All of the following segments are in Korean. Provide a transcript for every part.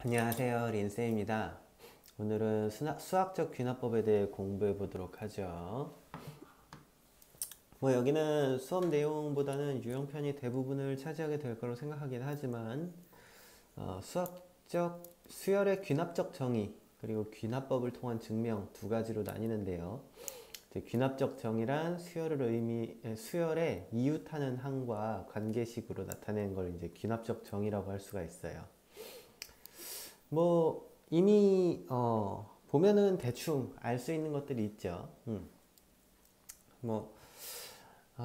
안녕하세요, 린쌤입니다. 오늘은 수학적 귀납법에 대해 공부해 보도록 하죠. 여기는 수업 내용보다는 유형편이 대부분을 차지하게 될 거로 생각하긴 하지만 수학적 수열의 귀납적 정의 그리고 귀납법을 통한 증명 두 가지로 나뉘는데요. 귀납적 정의란 수열의 이웃하는 항과 관계식으로 나타내는 걸 이제 귀납적 정의라고 할 수가 있어요. 이미 보면은 대충 알 수 있는 것들이 있죠.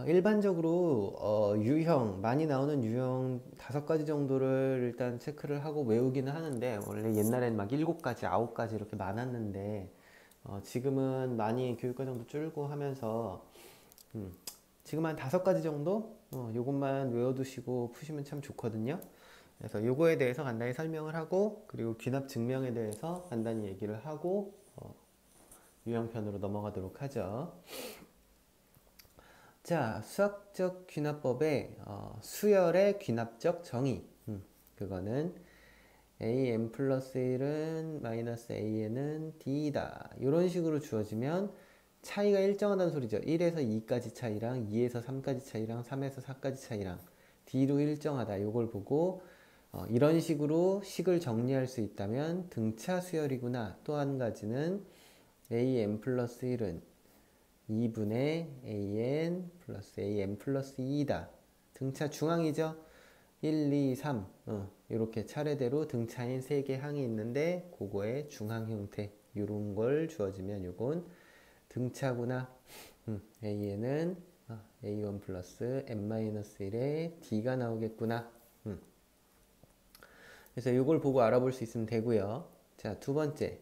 일반적으로 유형 많이 나오는 유형 5가지 정도를 일단 체크를 하고 외우기는 하는데, 원래 옛날엔 막 7가지 9가지 이렇게 많았는데 지금은 많이 교육과정도 줄고 하면서 지금 한 5가지 정도 요것만 외워두시고 푸시면 참 좋거든요. 그래서 요거에 대해서 간단히 설명을 하고, 그리고 귀납 증명에 대해서 간단히 얘기를 하고 유형편으로 넘어가도록 하죠. 자, 수학적 귀납법의 수열의 귀납적 정의. 그거는 am 플러스 1은 마이너스 an은 d다. 이런 식으로 주어지면 차이가 일정하다는 소리죠. 1에서 2까지 차이랑 2에서 3까지 차이랑 3에서 4까지 차이랑 d로 일정하다. 요걸 보고 이런 식으로 식을 정리할 수 있다면 등차 수열이구나. 또 한 가지는 am 플러스 1은 2분의 an 플러스 am 플러스 2다. 등차 중항이죠. 1, 2, 3 이렇게 차례대로 등차인 3개 항이 있는데 그거의 중항 형태 이런 걸 주어지면 요건 등차구나. an은 a1 플러스 n-1의 d가 나오겠구나. 그래서 이걸 보고 알아볼 수 있으면 되고요. 자, 두 번째.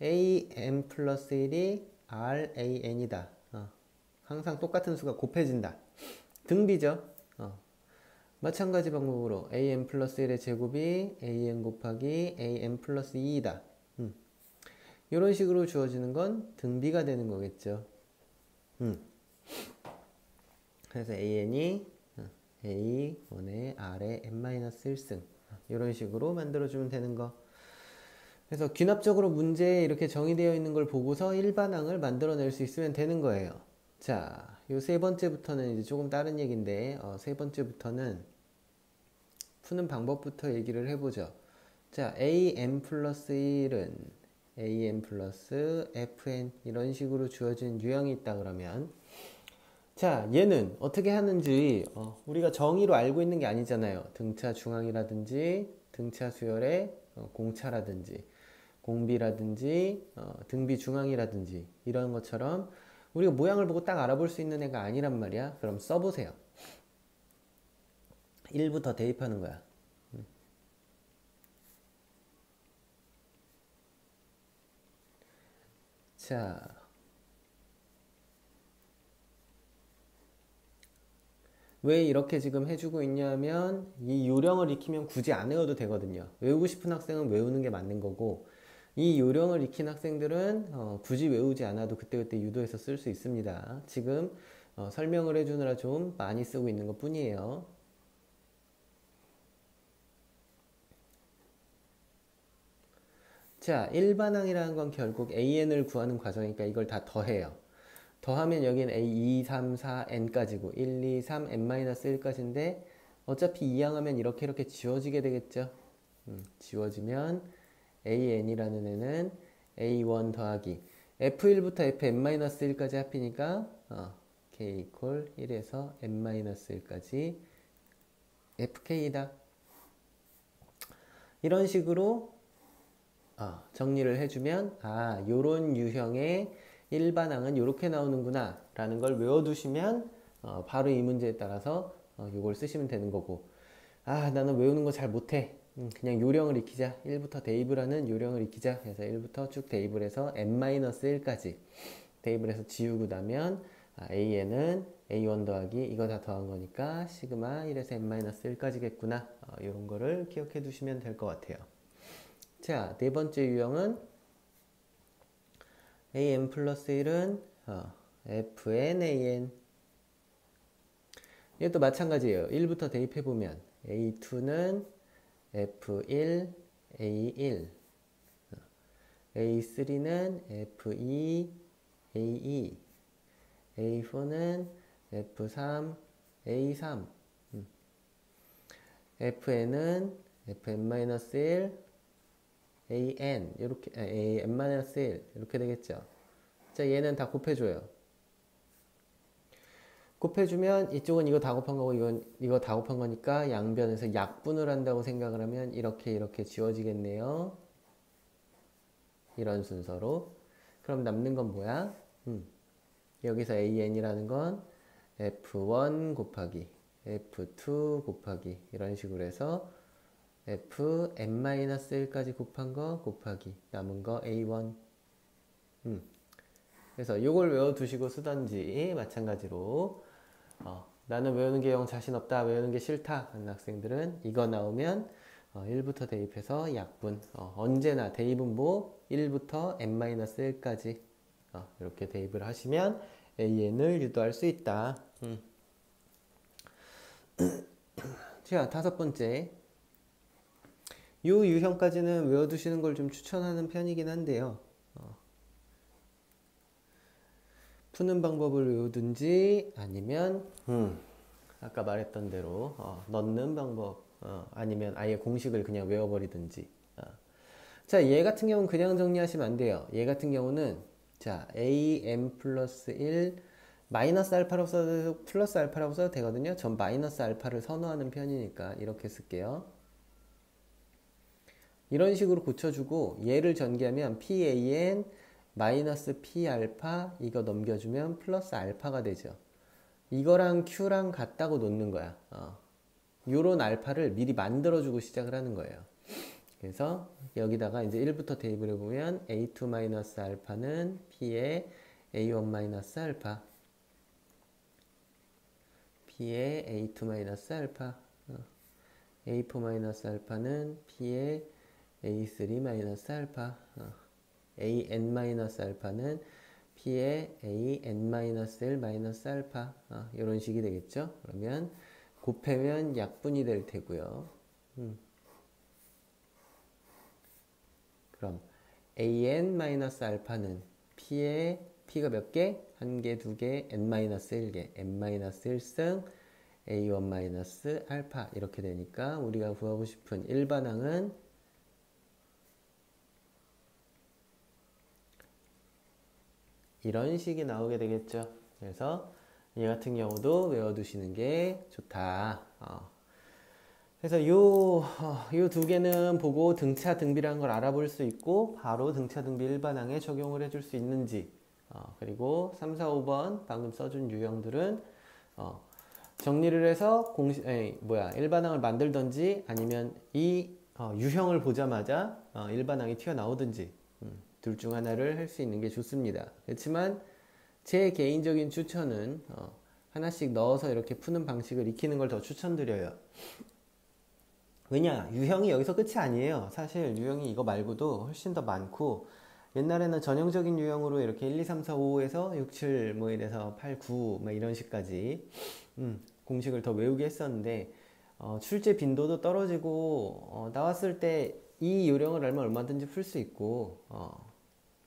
am 플러스 1이 ran이다. 항상 똑같은 수가 곱해진다. 등비죠. 마찬가지 방법으로 am 플러스 1의 제곱이 an 곱하기 am 플러스 2이다. 이런 식으로 주어지는 건 등비가 되는 거겠죠. 그래서 an이 a1의 r의 n-1승 이런 식으로 만들어주면 되는 거. 그래서 귀납적으로 문제에 이렇게 정의되어 있는 걸 보고서 일반항을 만들어낼 수 있으면 되는 거예요. 자, 요 세 번째부터는 이제 조금 다른 얘기인데, 세 번째부터는 푸는 방법부터 얘기를 해보죠. 자, am 플러스 1은 am 플러스 fn 이런 식으로 주어진 유형이 있다 그러면, 자, 얘는 어떻게 하는지 우리가 정의로 알고 있는 게 아니잖아요. 등차 중항이라든지 등차 수열의 공차라든지 공비라든지 등비 중항이라든지 이런 것처럼 우리가 모양을 보고 딱 알아볼 수 있는 애가 아니란 말이야. 그럼 써보세요. 1부터 대입하는 거야. 자, 왜 이렇게 지금 해주고 있냐면 이 요령을 익히면 굳이 안 외워도 되거든요. 외우고 싶은 학생은 외우는 게 맞는 거고, 이 요령을 익힌 학생들은 굳이 외우지 않아도 그때그때 유도해서 쓸 수 있습니다. 지금 설명을 해주느라 좀 많이 쓰고 있는 것 뿐이에요. 자, 일반항이라는 건 결국 an을 구하는 과정이니까 이걸 다 더해요. 더하면 여기는 a, 2, 3, 4, n까지고 1, 2, 3, n-1까지인데 어차피 이항하면 이렇게 지워지게 되겠죠. 지워지면 an이라는 애는 a1 더하기 f1부터 fn-1까지 합이니까 k 이퀄 1에서 n-1까지 fk이다. 이런 식으로 정리를 해주면 요런 유형의 일반항은 이렇게 나오는구나 라는 걸 외워두시면 바로 이 문제에 따라서 이걸 쓰시면 되는 거고, 나는 외우는 거 잘 못해. 그냥 요령을 익히자. 1부터 대입을 하는 요령을 익히자. 그래서 1부터 쭉 대입을 해서 n-1까지 대입을 해서 지우고 나면 an은 a1 더하기 이거 다 더한 거니까 시그마 1에서 n-1까지겠구나. 이런 거를 기억해 두시면 될 것 같아요. 자, 네 번째 유형은 am 플러스 1은 fn an. 이것도 마찬가지예요. 1부터 대입해보면 a2는 F1, A1, A3는 F2, A2, A4는 F3, A3, FN은 Fn-1, AN, 이렇게, N-1, 이렇게 되겠죠. 자, 얘는 다 곱해줘요. 곱해주면 이쪽은 이거 다 곱한 거고 이건 이거 다 곱한 거니까 양변에서 약분을 한다고 생각을 하면 이렇게 지워지겠네요. 이런 순서로. 그럼 남는 건 뭐야? 여기서 AN이라는 건 F1 곱하기 F2 곱하기 이런 식으로 해서 Fn-1까지 곱한 거 곱하기 남은 거 A1. 그래서 이걸 외워두시고 쓰던지 마찬가지로 나는 외우는 게 영 자신 없다, 외우는 게 싫다 하는 학생들은 이거 나오면 1부터 대입해서 약분, 언제나 대입은 뭐 1부터 n-1까지 이렇게 대입을 하시면 AN을 유도할 수 있다. 자, 다섯 번째. 이 유형까지는 외워두시는 걸 좀 추천하는 편이긴 한데요. 푸는 방법을 외우든지 아니면 아까 말했던 대로 넣는 방법 아니면 아예 공식을 그냥 외워버리든지. 자, 얘 같은 경우는 그냥 정리하시면 안 돼요. 얘 같은 경우는 자, am 플러스 1 마이너스 알파라고 써도 플러스 알파라고 써도 되거든요. 전 마이너스 알파를 선호하는 편이니까 이렇게 쓸게요. 이런 식으로 고쳐주고 얘를 전개하면 pan 마이너스 p 알파 이거 넘겨주면 플러스 알파가 되죠. 이거랑 q랑 같다고 놓는 거야. 요런 알파를 미리 만들어주고 시작을 하는 거예요. 그래서 여기다가 이제 1부터 대입을 해보면 a2 마이너스 알파는 p의 a1 마이너스 알파 p의 a2 마이너스 알파 a4 마이너스 알파는 p의 a3 마이너스 알파 an 마이너스 알파는 p의 an 마이너스 1 마이너스 알파 이런 식이 되겠죠. 그러면 곱하면 약분이 될 테고요. 그럼 an 마이너스 알파는 p의 p가 몇 개? 한 개, 두 개, n 마이너스 1개, n 마이너스 1승 a1 마이너스 알파 이렇게 되니까 우리가 구하고 싶은 일반항은 이런 식이 나오게 되겠죠. 그래서 얘 같은 경우도 외워두시는 게 좋다. 그래서 요 두 개는 보고 등차 등비라는 걸 알아볼 수 있고 바로 등차 등비 일반항에 적용을 해줄 수 있는지 그리고 3, 4, 5번 방금 써준 유형들은 정리를 해서 일반항을 만들던지 아니면 이 유형을 보자마자 일반항이 튀어나오든지 둘 중 하나를 할 수 있는 게 좋습니다. 그렇지만 제 개인적인 추천은 하나씩 넣어서 이렇게 푸는 방식을 익히는 걸 더 추천드려요. 왜냐? 유형이 여기서 끝이 아니에요. 사실 유형이 이거 말고도 훨씬 더 많고 옛날에는 전형적인 유형으로 이렇게 1, 2, 3, 4, 5에서 6, 7 뭐 이래서 8, 9 막 이런 식까지 공식을 더 외우게 했었는데 출제 빈도도 떨어지고 나왔을 때 이 요령을 알면 얼마든지 풀 수 있고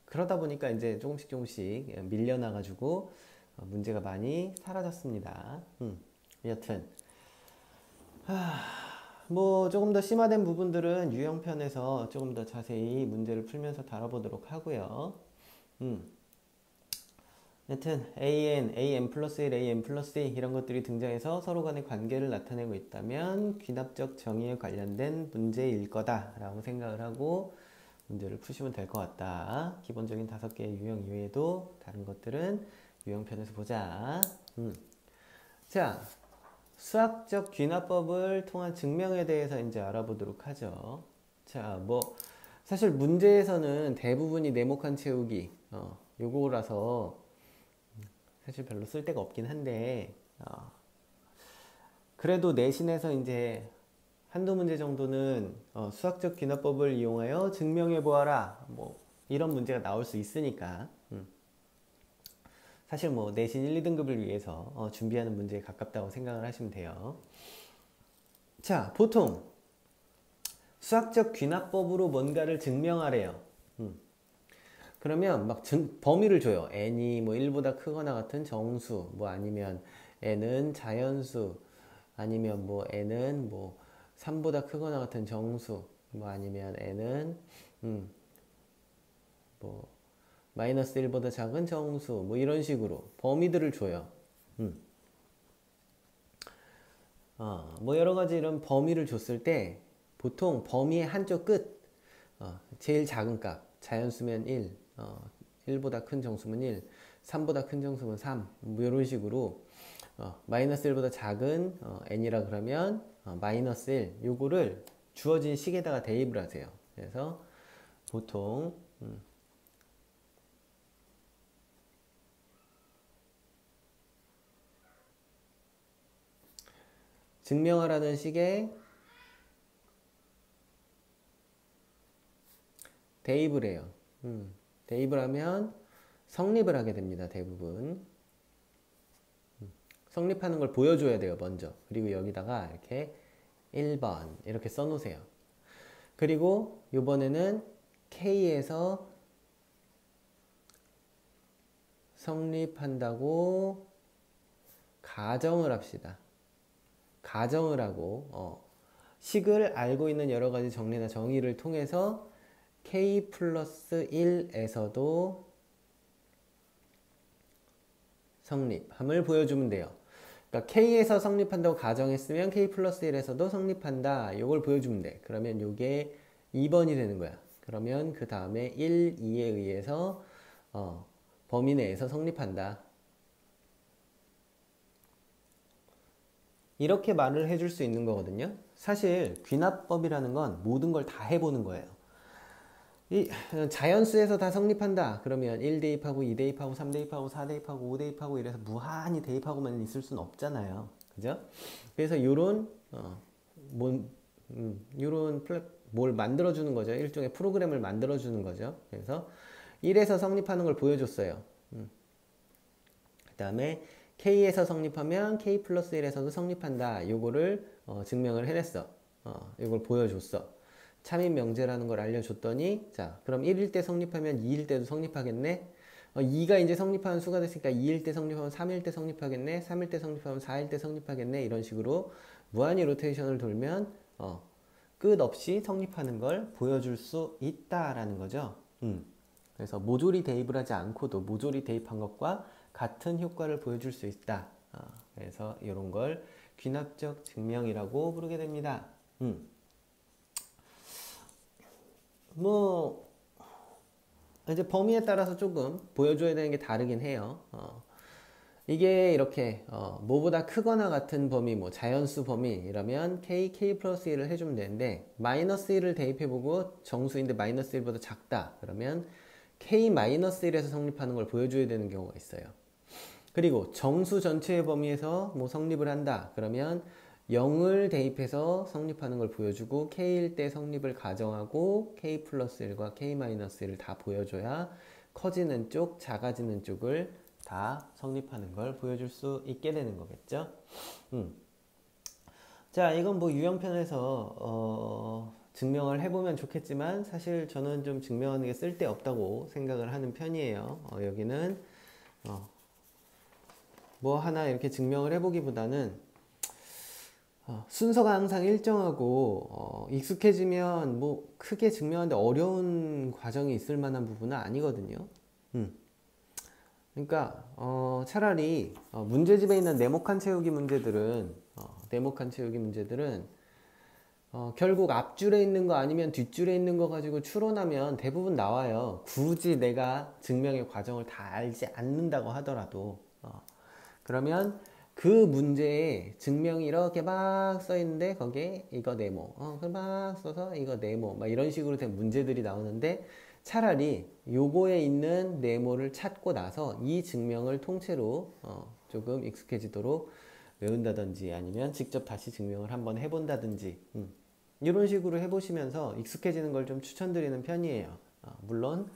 그러다 보니까 이제 조금씩 밀려나가지고 문제가 많이 사라졌습니다. 여튼 뭐 조금 더 심화된 부분들은 유형편에서 조금 더 자세히 문제를 풀면서 다뤄보도록 하고요. 여튼 an 플러스 1, an 플러스 2 이런 것들이 등장해서 서로 간의 관계를 나타내고 있다면 귀납적 정의에 관련된 문제일 거다라고 생각을 하고 문제를 푸시면 될 것 같다. 기본적인 5개의 유형 이외에도 다른 것들은 유형편에서 보자. 자, 수학적 귀납법을 통한 증명에 대해서 이제 알아보도록 하죠. 자, 뭐 사실 문제에서는 대부분이 네모칸 채우기 요거라서 사실 별로 쓸 데가 없긴 한데 그래도 내신에서 이제 한두 문제 정도는 수학적 귀납법을 이용하여 증명해 보아라 뭐 이런 문제가 나올 수 있으니까 사실 뭐 내신 1, 2등급을 위해서 준비하는 문제에 가깝다고 생각을 하시면 돼요. 자, 보통 수학적 귀납법으로 뭔가를 증명하래요. 그러면 막 범위를 줘요. n이 뭐 1보다 크거나 같은 정수, 뭐 아니면 n은 자연수, 아니면 뭐 n은 뭐 3보다 크거나 같은 정수, 뭐 아니면 n은 뭐 마이너스 1보다 작은 정수, 뭐 이런 식으로 범위들을 줘요. 뭐 여러 가지 이런 범위를 줬을 때 보통 범위의 한쪽 끝, 제일 작은 값, 자연수면 1, 1보다 큰 정수면 1, 3보다 큰 정수면 3, 뭐 이런 식으로 마이너스 1보다 작은 n이라 그러면 마이너스 1, 요거를 주어진 식에다가 대입을 하세요. 그래서 보통 증명하라는 식에 대입을 해요. 대입을 하면 성립을 하게 됩니다. 대부분. 성립하는 걸 보여줘야 돼요. 먼저. 그리고 여기다가 이렇게 1번 이렇게 써놓으세요. 그리고 이번에는 K에서 성립한다고 가정을 합시다. 가정을 하고 식을 알고 있는 여러 가지 정리나 정의를 통해서 K 플러스 1에서도 성립함을 보여주면 돼요. 그러니까 K에서 성립한다고 가정했으면 K 플러스 1에서도 성립한다. 이걸 보여주면 돼. 그러면 이게 2번이 되는 거야. 그러면 그 다음에 1, 2에 의해서 범위 내에서 성립한다. 이렇게 말을 해줄 수 있는 거거든요. 사실 귀납법이라는 건 모든 걸 다 해보는 거예요. 이 자연수에서 다 성립한다. 그러면 1 대입하고 2 대입하고 3 대입하고 4 대입하고 5 대입하고 이래서 무한히 대입하고만 있을 수는 없잖아요. 그죠? 그래서 요런 뭘 만들어주는 거죠. 일종의 프로그램을 만들어주는 거죠. 그래서 1에서 성립하는 걸 보여줬어요. 그 다음에 K에서 성립하면 K 플러스 1에서도 성립한다. 요거를 증명을 해냈어. 요걸 보여줬어. 참인 명제라는 걸 알려줬더니 자 그럼 1일 때 성립하면 2일 때도 성립하겠네. 2가 이제 성립하는 수가 됐으니까 2일 때 성립하면 3일 때 성립하겠네. 3일 때 성립하면 4일 때 성립하겠네. 이런 식으로 무한히 로테이션을 돌면 끝없이 성립하는 걸 보여줄 수 있다라는 거죠. 그래서 모조리 대입을 하지 않고도 모조리 대입한 것과 같은 효과를 보여줄 수 있다. 그래서 이런 걸 귀납적 증명이라고 부르게 됩니다. 뭐 이제 범위에 따라서 조금 보여줘야 되는 게 다르긴 해요. 이게 이렇게 뭐보다 크거나 같은 범위, 뭐 자연수 범위라면 K 플러스 1을 해주면 되는데 마이너스 1을 대입해보고 정수인데 마이너스 1보다 작다. 그러면 K 마이너스 1에서 성립하는 걸 보여줘야 되는 경우가 있어요. 그리고 정수 전체의 범위에서 뭐 성립을 한다. 그러면 0을 대입해서 성립하는 걸 보여주고 K일 때 성립을 가정하고 K 플러스 1과 K 마이너스 1을 다 보여줘야 커지는 쪽, 작아지는 쪽을 다 성립하는 걸 보여줄 수 있게 되는 거겠죠. 자, 이건 뭐 유형편에서 증명을 해보면 좋겠지만 사실 저는 좀 증명하는 게 쓸데없다고 생각을 하는 편이에요. 여기는 뭐 하나 이렇게 증명을 해보기보다는 순서가 항상 일정하고 익숙해지면 뭐 크게 증명하는데 어려운 과정이 있을 만한 부분은 아니거든요. 그러니까 차라리 문제집에 있는 네모칸 채우기 문제들은 결국 앞줄에 있는 거 아니면 뒷줄에 있는 거 가지고 추론하면 대부분 나와요. 굳이 내가 증명의 과정을 다 알지 않는다고 하더라도 그러면 그 문제에 증명이 이렇게 막 써있는데 거기에 이거 네모 막 써서 이거 네모 막 이런 식으로 된 문제들이 나오는데 차라리 요거에 있는 네모를 찾고 나서 이 증명을 통째로 조금 익숙해지도록 외운다든지 아니면 직접 다시 증명을 한번 해본다든지 이런 식으로 해보시면서 익숙해지는 걸 좀 추천드리는 편이에요. 물론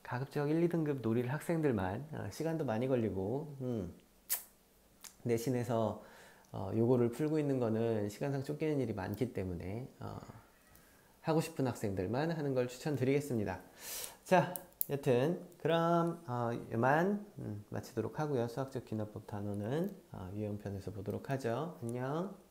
가급적 1, 2등급 노릴 학생들만 시간도 많이 걸리고 내신에서 요거를 풀고 있는 거는 시간상 쫓기는 일이 많기 때문에 하고 싶은 학생들만 하는 걸 추천드리겠습니다. 자, 여튼 그럼 이만 마치도록 하고요. 수학적 귀납법 단원은 유형편에서 보도록 하죠. 안녕.